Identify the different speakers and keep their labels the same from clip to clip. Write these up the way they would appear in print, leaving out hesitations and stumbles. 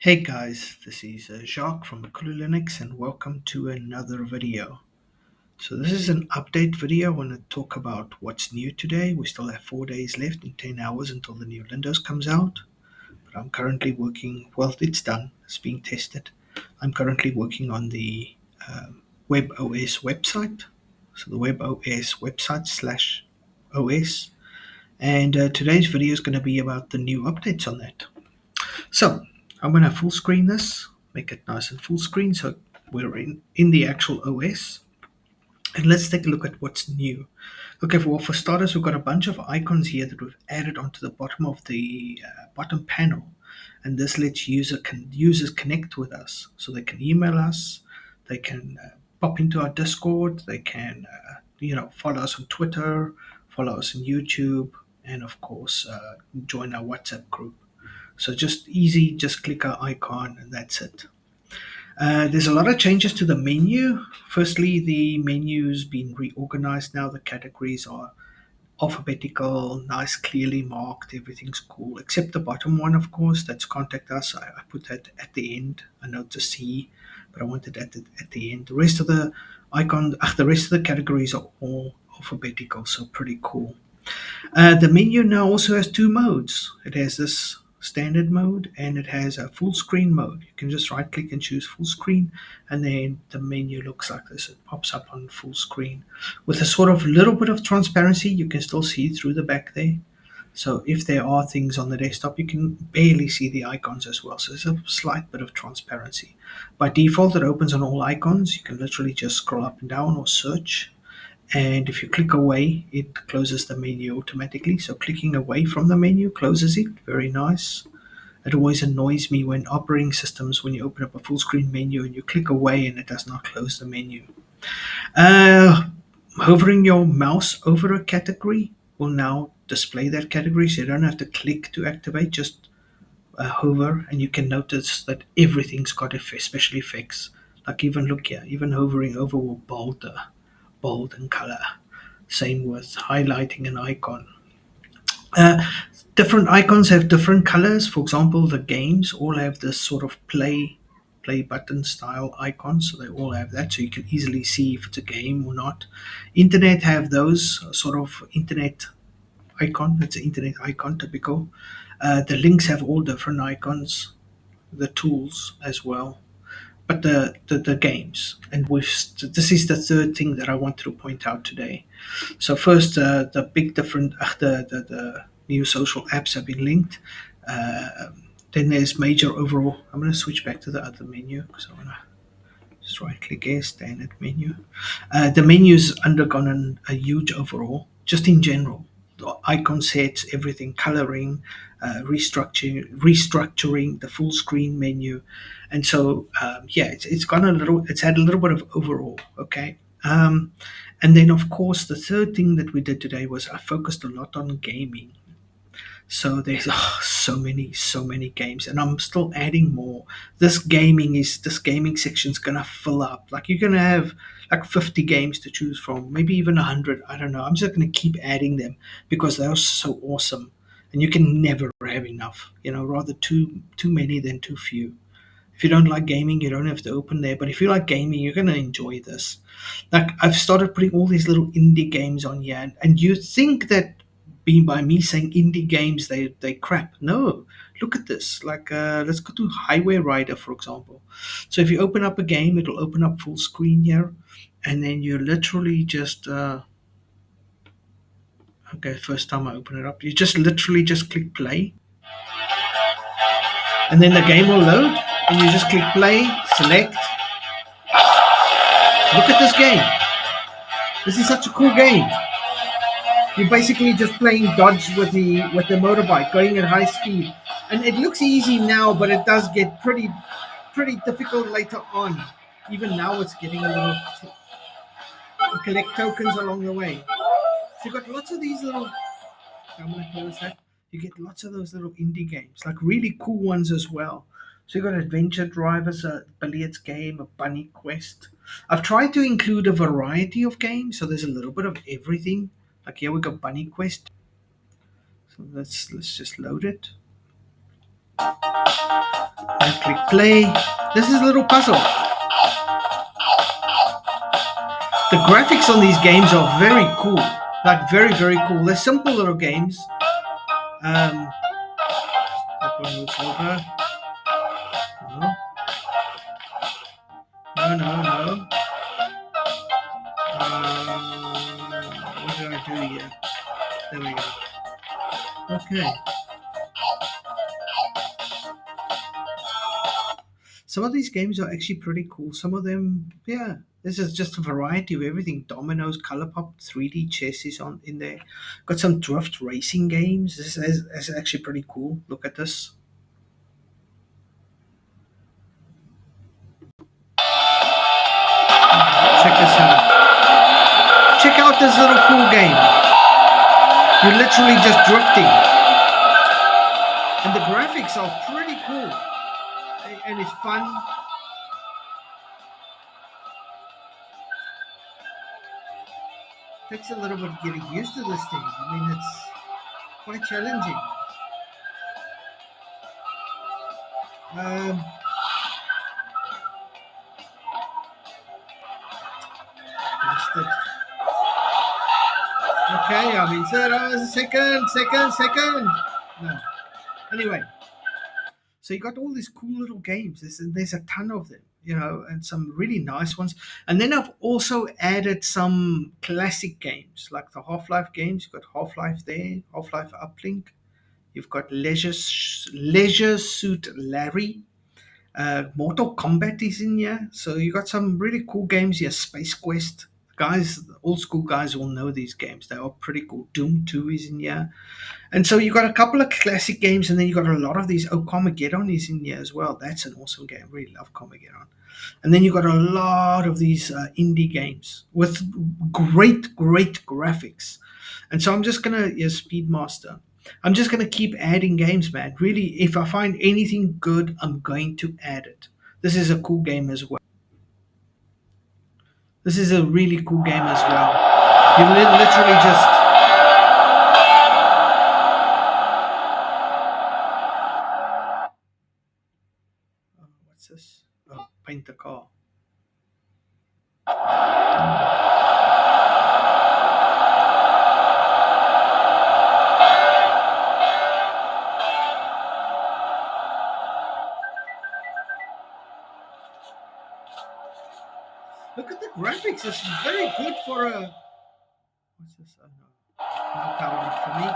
Speaker 1: Hey guys, this is Jacques from Kulu Linux and welcome to another video. So this is an update video. I want to talk about what's new today. We still have 4 days left and 10 hours until the new Windows comes out. But I'm currently working, well it's done, it's being tested. I'm currently working on the WebOS website. So the WebOS website slash OS. And today's video is going to be about the new updates on that. So I'm going to full screen this, make it nice and full screen so we're in the actual OS. And let's take a look at what's new. Okay, well, for starters, we've got a bunch of icons here that we've added onto the bottom of the bottom panel. And this lets users connect with us. So they can email us, they can pop into our Discord, they can follow us on Twitter, follow us on YouTube, and of course, join our WhatsApp group. So just easy, just click our icon and that's it. There's a lot of changes to the menu. Firstly, the menu's been reorganized now. The categories are alphabetical, nice, clearly marked. Everything's cool, except the bottom one, of course. That's contact us. I put that at the end, a note to see, but I want it at the end. The rest of the the rest of the categories are all alphabetical, so pretty cool. The menu now also has two modes. It has this standard mode and it has a full screen mode. You can just right click and choose full screen, and then the menu looks like this. It pops up on full screen with a sort of little bit of transparency. You can still see through the back there. So if there are things on the desktop, you can barely see the icons as well. So there's a slight bit of transparency. By default, it opens on all icons. You can literally just scroll up and down or search, and if you click away, it closes the menu automatically. So clicking away from the menu closes it. Very nice. It always annoys me when operating systems, when you open up a full screen menu and you click away and it does not close the menu. uh, Hovering your mouse over a category will now display that category, so you don't have to click to activate. Just hover and you can notice that everything's got special effects. Like, even look here, even hovering over will bold in color. Same with highlighting an icon. Uh, Different icons have different colors. For example, the games all have this sort of play button style icon, so they all have that, so you can easily see if it's a game or not. Internet have those sort of internet icon. It's an internet icon, typical. The links have all different icons, the tools as well. But the games, and this is the third thing that I wanted to point out today. So first, the big different the new social apps have been linked. uh, then there's major overall. I'm going to switch back to the other menu because I want to just right click here, standard menu. The menu's undergone a huge overhaul, just in general. The icon sets, everything, coloring, restructuring the full screen menu, and so yeah, it's gone a little. It's had a little bit of overhaul. Okay. And then, of course, the third thing that we did today was I focused a lot on gaming. So there's so many games, and I'm still adding more. This gaming section's gonna fill up. Like, you're gonna have like 50 games to choose from, maybe even 100. I don't know. I'm just gonna keep adding them because they're so awesome, and you can never have enough. Rather too many than too few. If you don't like gaming, you don't have to open there. But if you like gaming, you're gonna enjoy this. Like, I've started putting all these little indie games on here, and you think that being by me saying indie games they crap. No, look at this. Like, let's go to Highway Rider, for example. So if you open up a game, it'll open up full screen here, and then you literally just okay. First time I open it up, you just literally just click play, and then the game will load, and you just click play, select. Look at this game. This is such a cool game. You're basically just playing dodge with the motorbike, going at high speed, and it looks easy now, but it does get pretty difficult later on. Even now, it's getting a little. You collect tokens along the way. So you got lots of these little. I'm gonna close that. You get lots of those little indie games, like really cool ones as well. So you got Adventure Drivers, a billiards game, a bunny quest. I've tried to include a variety of games, so there's a little bit of everything. Like, here we got bunny quest. So let's just load it. And click play. This is a little puzzle. The graphics on these games are very cool. Like very, very cool. They're simple little games. That one moves over. No, no, no, no. What did I do here? There we go. Okay. Some of these games are actually pretty cool. Some of them, yeah. This is just a variety of everything. Dominoes, Color Pop, 3D chess is on in there. Got some drift racing games. This is actually pretty cool. Look at this. Check this out. Check out this little cool game. You're literally just drifting. And the graphics are pretty cool. And it's fun. Takes a little bit getting used to this thing. I mean, it's quite challenging. Um, Missed it. Okay, I mean, second. No. Anyway, so you got all these cool little games. There's a ton of them, and some really nice ones. And then I've also added some classic games, like the Half-Life games. You've got Half-Life there, Half-Life Uplink. You've got Leisure Suit Larry. Mortal Kombat is in here. So you got some really cool games here. Space Quest. Guys, old school guys will know these games. They are pretty cool. Doom 2 is in here. And so you got a couple of classic games, and then you got a lot of these. Oh, Carmageddon is in here as well. That's an awesome game. Really love Carmageddon. And then you got a lot of these indie games with great, great graphics. And so I'm just gonna, yeah, Speedmaster. I'm just gonna keep adding games, man. Really, if I find anything good, I'm going to add it. This is a cool game as well. This is a really cool game as well. You literally just what's this? Oh, paint the car. Look at the graphics. It's very good for a. What's this? Oh, no. No power for me.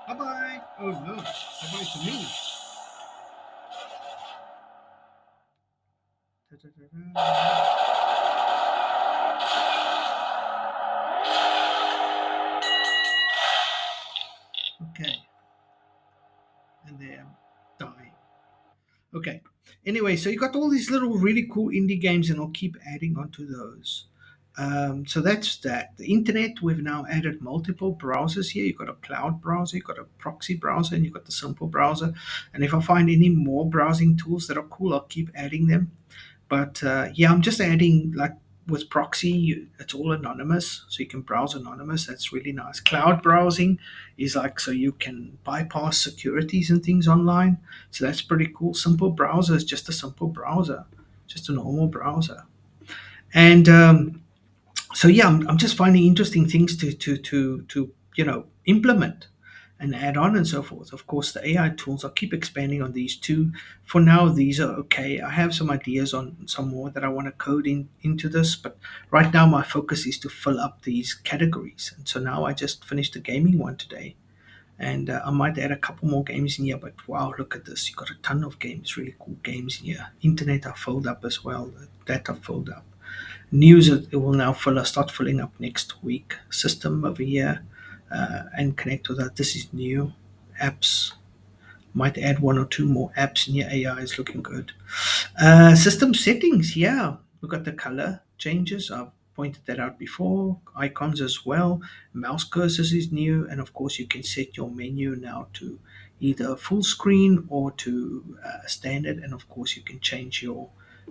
Speaker 1: Bye bye. Oh no. Bye bye to me. Da-da-da-da. Okay. And they are dying. Okay. Anyway, so you got all these little really cool indie games, and I'll keep adding onto those. So that's that. The internet, we've now added multiple browsers here. You've got a cloud browser, you've got a proxy browser, and you've got the simple browser. And if I find any more browsing tools that are cool, I'll keep adding them. But yeah, I'm just adding, like with proxy, it's all anonymous, so you can browse anonymous. That's really nice. Cloud browsing is like so you can bypass securities and things online. So that's pretty cool. Simple browser is just a simple browser, just a normal browser. And so yeah, I'm just finding interesting things to implement and add on and so forth. Of course, the AI tools, I'll keep expanding on these too. For now, these are okay. I have some ideas on some more that I want to code into this, but right now my focus is to fill up these categories. And so now I just finished the gaming one today, and I might add a couple more games in here. But wow, look at this! You got a ton of games, really cool games in here. Internet are filled up as well. That are filled up. News, it will now start filling up next week. System over here, and connect with that. This is new. Apps, might add one or two more apps in here. AI is looking good. System settings, yeah. Look at the color changes. I've pointed that out before. Icons as well. Mouse cursors is new. And of course, you can set your menu now to either full screen or to standard. And of course, you can change your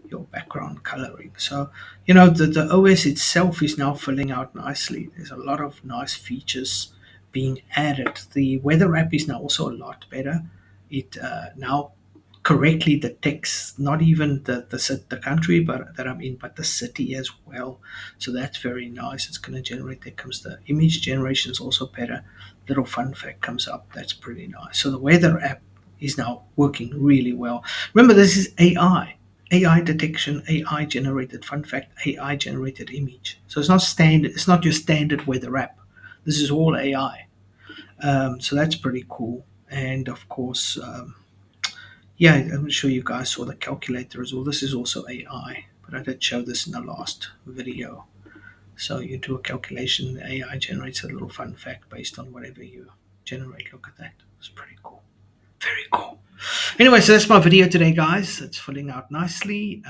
Speaker 1: your background coloring. So, the OS itself is now filling out nicely. There's a lot of nice features being added. The weather app is now also a lot better. It now correctly detects not even the country but that I'm in, but the city as well. So that's very nice. It's going to generate. There comes the image generation is also better. Little fun fact comes up. That's pretty nice. So the weather app is now working really well. Remember, this is AI detection, AI generated fun fact, AI generated image. So it's not standard. It's not your standard weather app. This is all AI. So that's pretty cool. And of course, yeah, I'm sure you guys saw the calculator as well. This is also AI, but I did show this in the last video. So you do a calculation, the AI generates a little fun fact based on whatever you generate. Look at that. It's pretty cool. Very cool. Anyway, so that's my video today, guys. It's filling out nicely.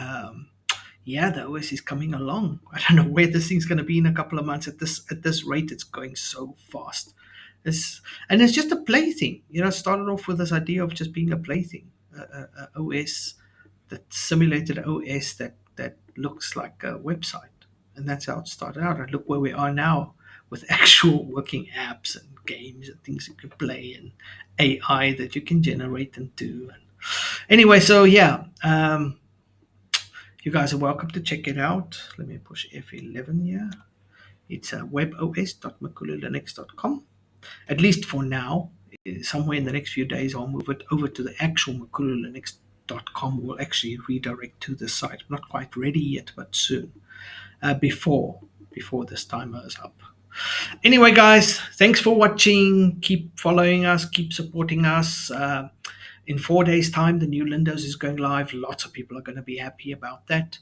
Speaker 1: Yeah, the OS is coming along. I don't know where this thing's going to be in a couple of months. At this rate, it's going so fast. It's just a plaything. It started off with this idea of just being a plaything, a OS, that simulated OS that looks like a website, and that's how it started out. And look where we are now with actual working apps and games and things you can play and AI that you can generate and do. Anyway, so yeah. You guys are welcome to check it out. Let me push F11 here. It's webos.makululinux.com. At least for now. Somewhere in the next few days, I'll move it over to the actual makululinux.com. We'll actually redirect to the site. I'm not quite ready yet, but soon. Before this timer is up. Anyway, guys, thanks for watching. Keep following us. Keep supporting us. In 4 days' time, the new Windows is going live. Lots of people are going to be happy about that.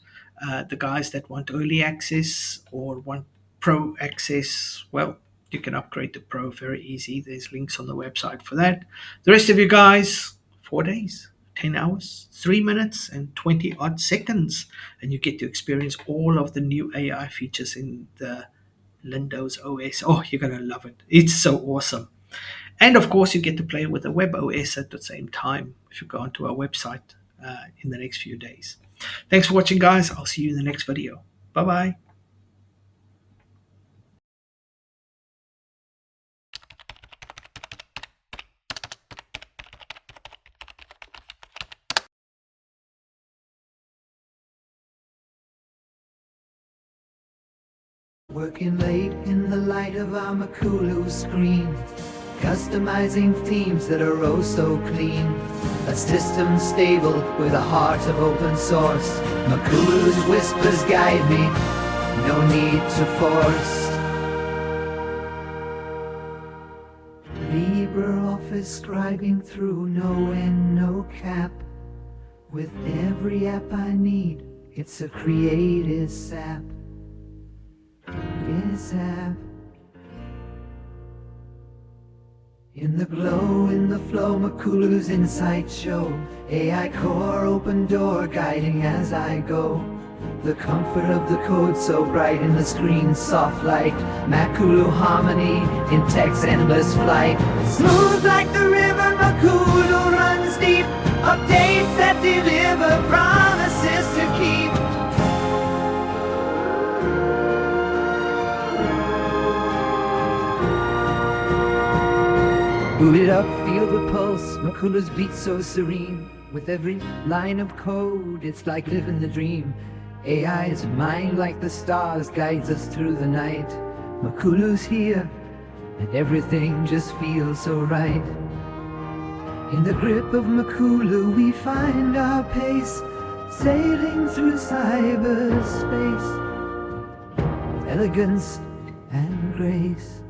Speaker 1: The guys that want early access or want pro access, well, you can upgrade to pro very easy. There's links on the website for that. The rest of you guys, 4 days, 10 hours, 3 minutes, and 20 odd seconds. And you get to experience all of the new AI features in the Windows OS. Oh, you're going to love it. It's so awesome. And of course, you get to play with the WebOS at the same time if you go onto our website in the next few days. Thanks for watching, guys. I'll see you in the next video. Bye-bye.
Speaker 2: Working late in the light of our Makulu screen, customizing themes that are oh so clean. A system stable with a heart of open source. Makulu's whispers guide me, no need to force. LibreOffice scribing through, no end, no cap. With every app I need, it's a creative sap. Yes, app. In the glow, in the flow, Makulu's insight show. AI core, open door, guiding as I go. The comfort of the code so bright in the screen's soft light. Makulu harmony in tech's endless flight. Smooth like the river, Makulu runs deep. Updates that deliver, promises to keep. Boot it up, feel the pulse, Makulu's beat so serene. With every line of code, it's like living the dream. AI's mind like the stars guides us through the night. Makulu's here, and everything just feels so right. In the grip of Makulu we find our pace, sailing through cyberspace with elegance and grace.